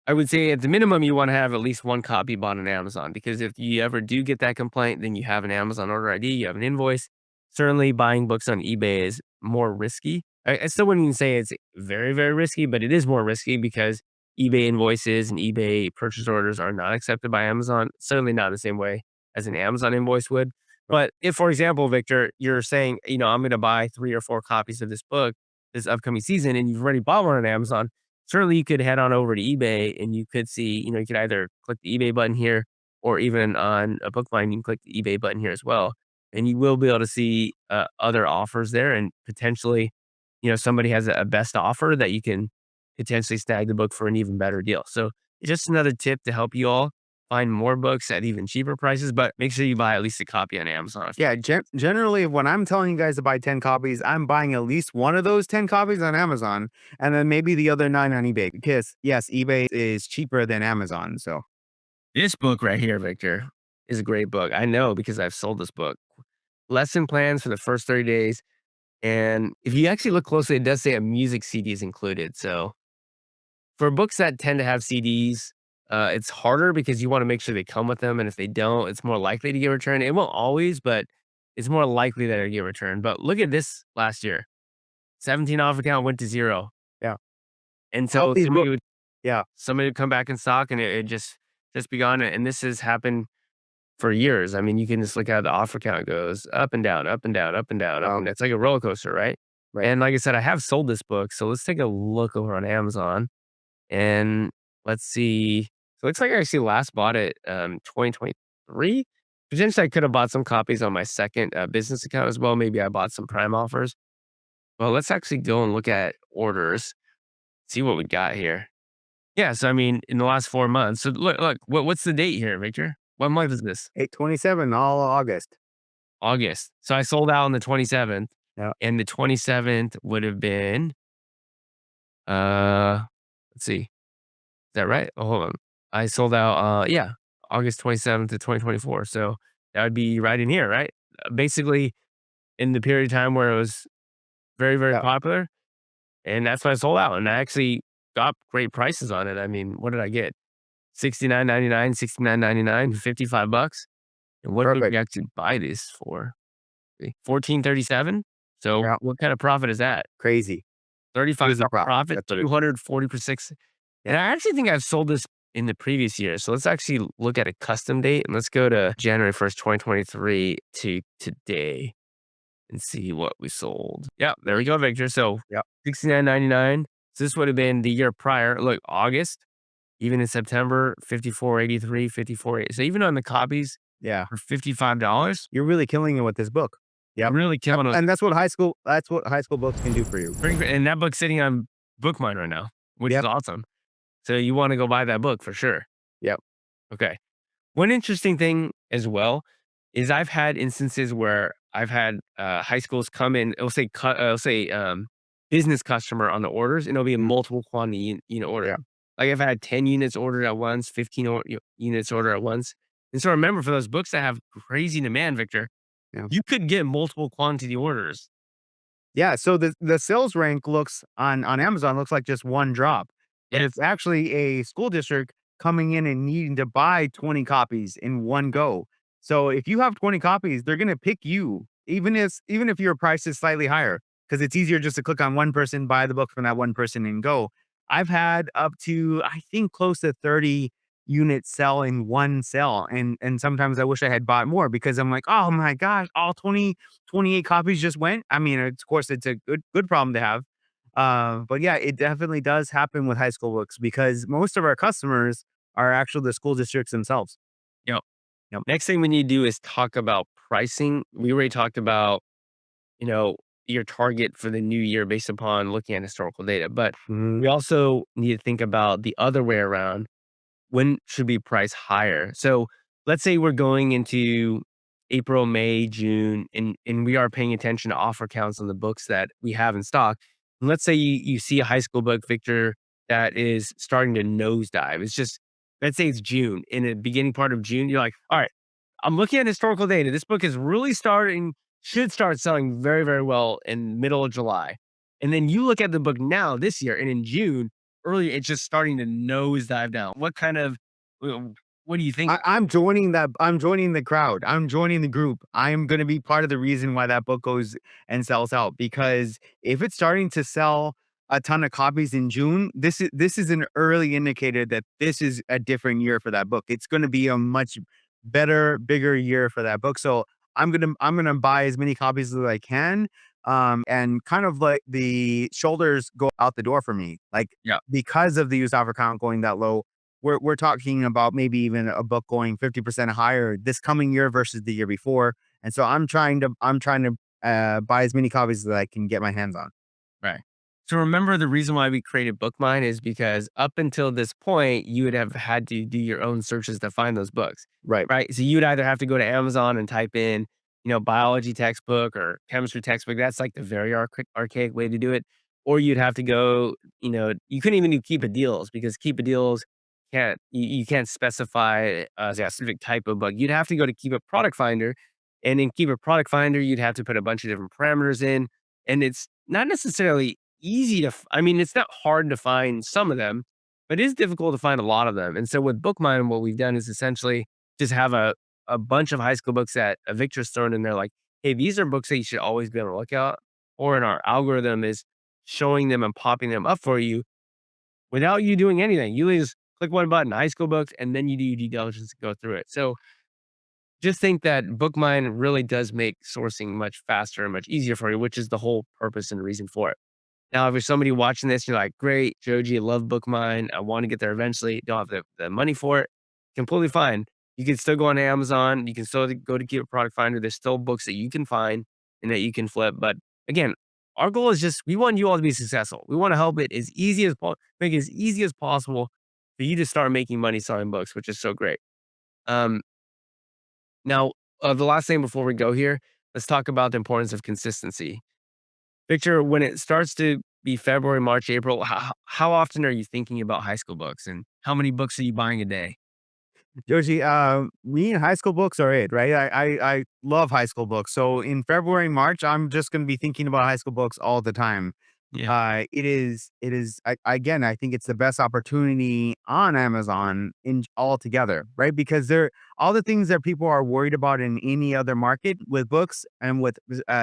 I would say at the minimum, you wanna have at least 1 copy bought on Amazon, because if you ever do get that complaint, then you have an Amazon order ID, you have an invoice. Certainly, buying books on eBay is more risky. I still wouldn't even say it's very, very risky, but it is more risky because eBay invoices and eBay purchase orders are not accepted by Amazon, certainly not the same way as an Amazon invoice would. But if, for example, Victor, you're saying, "I'm gonna buy 3 or 4 copies of this book this upcoming season," and you've already bought one on Amazon, certainly you could head on over to eBay and you could see, you could either click the eBay button here or even on a BookMine, you can click the eBay button here as well. And you will be able to see other offers there and potentially, somebody has a best offer that you can potentially snag the book for an even better deal. So just another tip to help you all find more books at even cheaper prices, but make sure you buy at least a copy on Amazon. Yeah, generally, when I'm telling you guys to buy 10 copies, I'm buying at least one of those 10 copies on Amazon and then maybe the other 9 on eBay because, yes, eBay is cheaper than Amazon. So, This book right here, Victor, is a great book. I know because I've sold this book. Lesson plans for the first 30 days. And if you actually look closely, it does say a music CD is included. So for books that tend to have CDs, it's harder because you want to make sure they come with them. And if they don't, it's more likely to get returned. It won't always, but it's more likely that it'll get returned. But look at this last year 17 off account went to zero. yeah, And help so these books. Yeah, somebody would come back in stock and it just be gone. And this has happened for years. I mean, you can just look how the offer count goes up and down, up and down, up and down, up and down. It's like a roller coaster, right? right. And like I said, I have sold this book. So let's take a look over on Amazon and let's see. So it looks like I actually last bought it 2023. Potentially, I could have bought some copies on my second business account as well. Maybe I bought some prime offers. Well, let's actually go and look at orders, see what we got here. Yeah. So, I mean, in the last 4 months. So, look, what's the date here, Victor? What month is this? 827 all August. August. So I sold out on the 27th, Yeah. and the 27th would have been, uh, let's see, is that right? Oh, hold on. I sold out, yeah, August 27th to 2024. So that would be right in here, right? Basically, in the period of time where it was very, very Yeah, popular, and that's when I sold out. And I actually got great prices on it. I mean, what did I get? 69.99, 69.99, $55. And what did we perfect. actually buy this for? 14.37. So Yeah, what kind of profit is that? crazy. Huge $35 profit. profit, That's what it. 240 per six. Yeah, And I actually think I've sold this in the previous year. So let's actually look at a custom date and let's go to January 1st, 2023 to today and see what we sold. Yeah, there we go, Victor. So yeah, 69.99. So this would have been the year prior. Look, August, even in September, 54.83, 54. So even on the copies yeah. for $55, You're really killing it with this book. Yep. really Yep, killing it. and that's what high school books can do for you. And that book's sitting on BookMine right now, which is Yep, awesome. So you want to go buy that book for sure. yep, Okay. One interesting thing as well is I've had instances where I've had high schools come in. It'll say business customer on the orders, and it'll be a mm, multiple quantity unit order. yeah, Like I've had 10 units ordered at once, 15 units ordered at once. And so remember, for those books that have crazy demand, Victor, yeah. you could get multiple quantity orders. Yeah, so the sales rank looks on Amazon looks like just one drop, but it's Yes. actually a school district coming in and needing to buy 20 copies in one go. So if you have 20 copies, they're gonna pick you, even if your price is slightly higher, because it's easier just to click on one person, buy the book from that one person and go. I've had up to, I think, close to 30 units sell in one sell, and sometimes I wish I had bought more because I'm like, "Oh my gosh, all 28 copies just went." I mean, of course, it's a good problem to have. But yeah, it definitely does happen with high school books because most of our customers are actually the school districts themselves. Yep. Yep. Next thing we need to do is talk about pricing. We already talked about, you know, your target for the new year based upon looking at historical data, but Mhm. we also need to think about the other way around. When should we price higher? So let's say we're going into April, May, June, and we are paying attention to offer counts on the books that we have in stock. And let's say you see a high school book, Victor, that is starting to nosedive. It's just, let's say it's June. In the beginning part of June, you're like, all right, I'm looking at historical data. This book is really should start selling very, very well in middle of July. And then you look at the book now this year, and in June, earlier, it's just starting to nosedive down. What kind of, w what do you think? I'm joining the crowd. I'm joining the group. I'm gonna be part of the reason why that book goes and sells out, because if it's starting to sell a ton of copies in June, this is an early indicator that this is a different year for that book. It's gonna be a much better, bigger year for that book. So I'm gonna buy as many copies as I can. And kind of like the shoulders go out the door for me. Like, Yeah, because of the used offer count going that low, we're talking about maybe even a book going 50% higher this coming year versus the year before. And so I'm trying to buy as many copies as I can get my hands on. right. So remember, the reason why we created BookMine is because up until this point, you would have had to do your own searches to find those books, Right. right? So you'd either have to go to Amazon and type in, biology textbook or chemistry textbook. That's like the very archaic way to do it. Or you'd have to go, you couldn't even do Keep It Deals because Keep It Deals you can't specify a specific type of book. You'd have to go to Keep It Product Finder, and in Keep It Product Finder, you'd have to put a bunch of different parameters in, and it's not necessarily easy to I mean, it's not hard to find some of them, but it is difficult to find a lot of them. And so with BookMine, what we've done is essentially just have a bunch of high school books that a Victor's thrown in there like, "Hey, these are books that you should always be on the lookout," or in our algorithm is showing them and popping them up for you without you doing anything. You just click one button, high school books, and then you do your due diligence to go through it. So just think that BookMine really does make sourcing much faster and much easier for you, which is the whole purpose and reason for it. Now, if you're somebody watching this, you're like, great, Joji, I love BookMine. I want to get there eventually. Don't have the money for it. Completely fine. You can still go on Amazon. You can still go to Keep a Product Finder. There's still books that you can find and that you can flip. But again, our goal is just we want you all to be successful. We want to help it as easy as make it as easy as possible for you to start making money selling books, which is so great. Um, now, the last thing before we go here, let's talk about the importance of consistency. Victor, when it starts to be February, March, April, how often are you thinking about high school books and how many books are you buying a day? Joji, me and high school books are it, right? I love high school books. So in February, March, I'm just going to be thinking about high school books all the time. Yeah. Again, I think it's the best opportunity on Amazon in altogether, right? Because they're all the things that people are worried about in any other market with books and with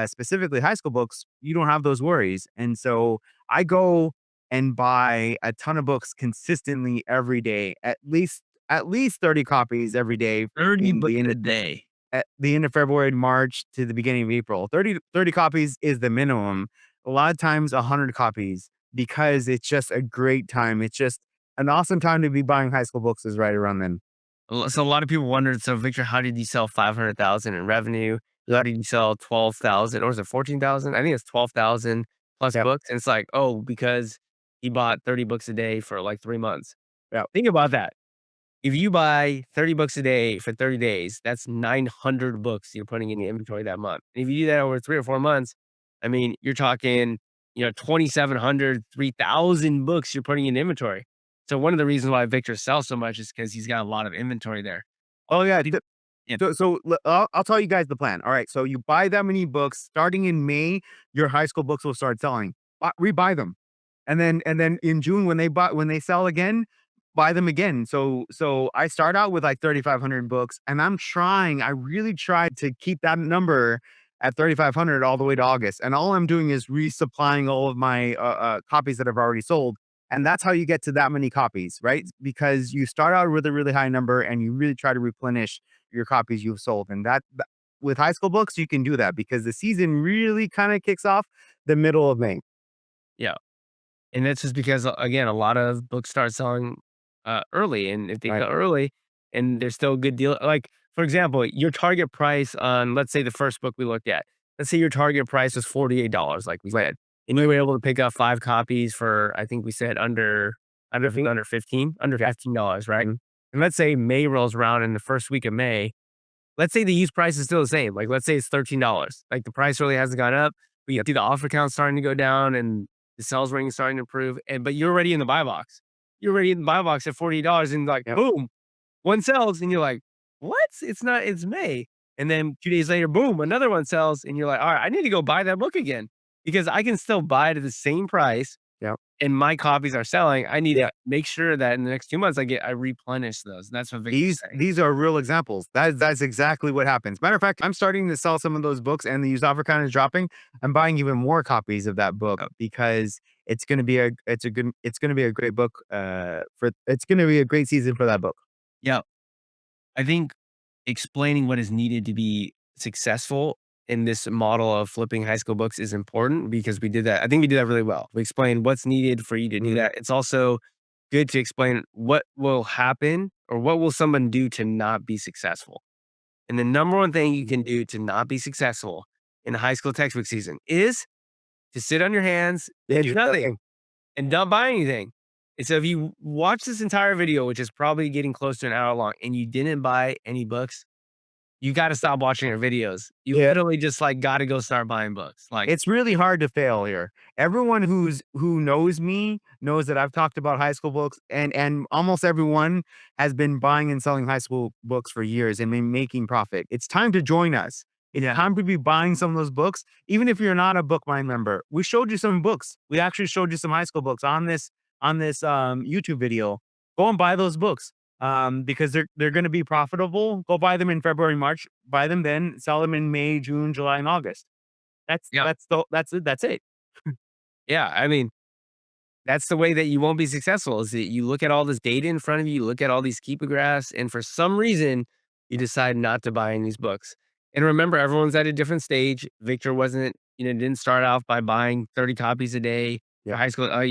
specifically high school books, you don't have those worries. And so I go and buy a ton of books consistently every day, at least 30 copies every day 30 in books the in end a day. at the end of February, March to the beginning of April. 30 copies is the minimum. A lot of times 100 copies because it's just a great time. It's just an awesome time to be buying high school books is right around then. So a lot of people wondered, so Victor, how did you sell 500,000 in revenue? How Yep, did you sell 12,000 or was it 14,000? I think it's 12,000 plus yep, books. And it's like, oh, because he bought 30 books a day for like 3 months. yep, Think about that. If you buy 30 books a day for 30 days, that's 900 books you're putting in the inventory that month. And if you do that over 3 or 4 months, I mean, you're talking, 2,700, 3,000 books you're putting in inventory. So one of the reasons why Victor sells so much is because he's got a lot of inventory there. Oh, yeah. Did Yeah. I'll tell you guys the plan. All right. So you buy that many books starting in May, your high school books will start selling. Rebuy them. And then in June when they sell again, buy them again. So I start out with like 3,500 books and I really tried to keep that number at 3,500 all the way to August. And all I'm doing is resupplying all of my copies that I've already sold. And that's how you get to that many copies, right? Because you start out with a really high number and you really try to replenish your copies you've sold. And with high school books, you can do that because the season really kind of kicks off the middle of May. Yeah. And that's just because, again, a lot of books start selling, early, and if they Right. sell early and there's still a good deal like, for example, your target price on, let's say, the first book we looked at, let's say your target price was $48, like we said, and you were able to pick up 5 copies for, I think we said I think under 15, under Yeah. $15, right? Mhm. And let's say May rolls around in the first week of May. Let's say the used price is still the same. Like, let's say it's $13. Like, the price really hasn't gone up, but you see the offer count starting to go down and the sales ring is starting to improve. But you're already in the buy box. You're already in the buy box at $48 and like, Yep. boom, one sells. And you're like, what? It's not, it's May. And then 2 days later, boom, another one sells. And you're like, all right, I need to go buy that book again because I can still buy it at the same price Yep. and my copies are selling. I need Yeah. to make sure that in the next 2 months I replenish those. That's what Victor's These saying. these are real examples. That's exactly what happens. Matter of fact, I'm starting to sell some of those books and the used offer count is dropping. I'm buying even more copies of that book because it's gonna be a great book for it's gonna be a great season for that book. Yeah. I think explaining what is needed to be successful in this model of flipping high school books is important because we did that. I think we did that really well. We explained what's needed for you to do Mhm. that. It's also good to explain what will happen or what will someone do to not be successful. And the number one thing you can do to not be successful in high school textbook season is to sit on your hands and Yeah, do do nothing nothing. and don't buy anything. And so if you watch this entire video, which is probably getting close to an hour long, and you didn't buy any books, you gotta stop watching our videos. You Yeah. literally just, like, gotta go start buying books, like It's really hard to fail here. Everyone who knows me knows that I've talked about high school books, and almost everyone has been buying and selling high school books for years and been making profit. It's time to join us. It's yeah, time to be buying some of those books, even if you're not a BookMine member. We showed you some books. We actually showed you some high school books on this YouTube video. Go and buy those books because they're going to be profitable. Go buy them in February, March. Buy them then. Sell them in May, June, July, and August. yeah, That's it. yeah, I mean, that's the way that you won't be successful is that you look at all this data in front of you, you look at all these keepagraphs, and for some reason, you decide not to buy any of these books. And remember, everyone's at a different stage. Victor wasn't, didn't start off by buying 30 copies a day for Yep. high school.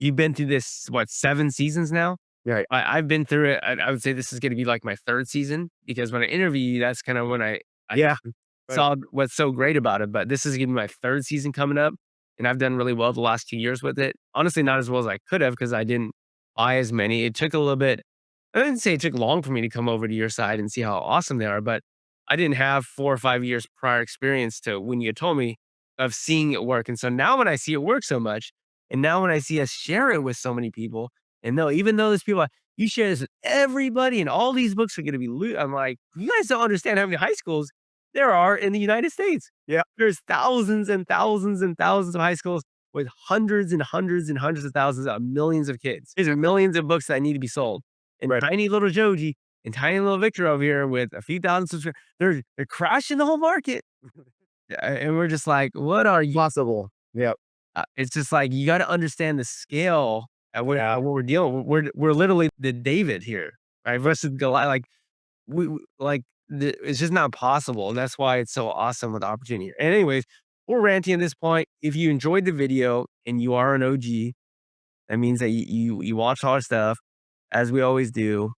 You've been through this, what, 7 seasons now? Right. I've been through it. I would say this is gonna be like my 3rd season because when I interview you, that's kinda when I Yeah. Right. saw what's so great about it, but this is gonna be my 3rd season coming up, and I've done really well the last 2 years with it. Honestly, not as well as I could have because I didn't buy as many. It took a little bit I didn't say it took long for me to come over to your side and see how awesome they are, but I didn't have 4 or 5 years prior experience to when you told me of seeing it work, and so now when I see it work so much, and now when I see us share it with so many people, and though even though there's people You share this with everybody, and all these books are gonna be loo" I'm like, "You guys don't understand how many high schools there are in the United States." Yeah, There's thousands and thousands and thousands of high schools with hundreds and hundreds and hundreds of thousands of millions of kids. There's millions of books that need to be sold. And right. tiny little Joji and tiny little Victor over here with a few thousand subscribers, they're crashing the whole market. And we're just like, "What are you?" Possible. Yep. It's just like, you gotta understand the scale Yeah. at what we're dealing with. We're literally the David here, right? Versus Goliath. Like, like, it's just not possible. And that's why it's so awesome with the opportunity here. And anyways, we're ranting at this point. If you enjoyed the video and you are an OG, that means that you watch all our stuff, as we always do.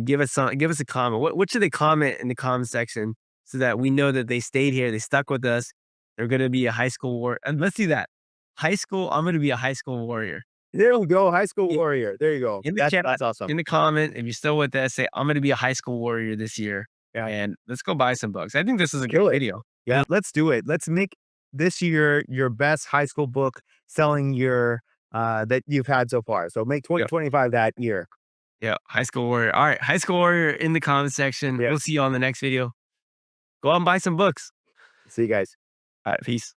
Give us a comment. What should they comment in the comment section so that we know that they stayed here, they stuck with us. They're gonna be a high school war and let's do that. High school, I'm gonna be a high school warrior. There we go. High school I warrior. There you go. In the chat, That's awesome. in the comment, if you're still with us, say, "I'm gonna be a high school warrior this year, Yeah. and let's go buy some books." I think this is a Kill great it. video. Yeah. Let's do it. Let's make this year your best high school book selling year that you've had so far. So make Yeah. 2025 that year. Yeah, high school warrior. All right, high school warrior in the comment section. Yeah. We'll see you on the next video. Go out and buy some books. See you guys. All right, peace.